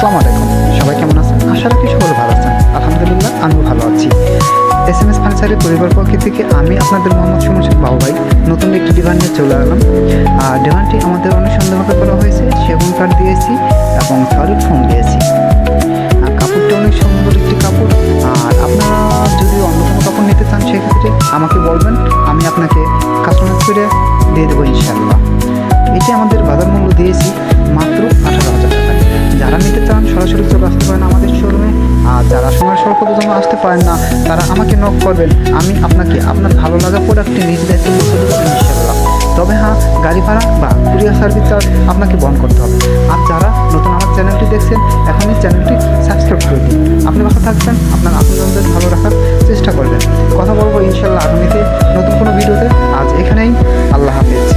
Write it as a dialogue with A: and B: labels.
A: আসসালামু আলাইকুম। সবাই কেমন আছেন? আশা রাখি সকলে ভালো আছেন। আলহামদুলিল্লাহ আমিও ভালো আছি। SMS ফার্নিচারের পরিবার পক্ষ থেকে আমি আপনাদের মোহাম্মদ সুমন শেখ বাবু ভাই নতুন একটি ডিভান নিয়ে চলে এলাম। ডিভানটি আমাদের অনেক সুন্দরভাবে করা হয়েছে, সেগুন কাঠ দিয়েছি এবং সলিড ফোম দিয়েছি। কাপড়টা অনেক সুন্দর একটি কাপড়। আর আপনারা যদি অন্য কোনো কাপড় নিতে চান সেক্ষেত্রে আমাকে বলবেন, আমি আপনাকে কাস্টমাইজ করে দিয়ে দেবো ইনশাআল্লাহ। এটি আমাদের বাজার মূল্য দিয়েছি মাত্র 18,000 টাকায়। যারা নিতে চান সরাসরি চলে আসতে পারেন আমাদের শোরুমে। আর যারা সময় স্বল্পতার জন্য আসতে পারেন না তারা আমাকে নক করবেন, আমি আপনাকে আপনার ভালো লাগা প্রোডাক্টটি নিজ দায়িত্বে পৌঁছে দেবো ইনশাআল্লাহ। তবে হ্যাঁ, গাড়ি ভাড়া বা কুরিয়ার সার্ভিস চার্জ আপনাকে বহন করতে হবে। আর যারা নতুন আমার চ্যানেলটি দেখছেন এখনই চ্যানেলটি সাবস্ক্রাইব করে দিন। আপনি ভালো থাকবেন, আপনার আপনজনদের ভালো রাখার চেষ্টা করবেন। কথা বলবো ইনশাআল্লাহ আগামীতে নতুন কোনো ভিডিওতে। আজ এখানেই, আল্লাহ হাফেজ।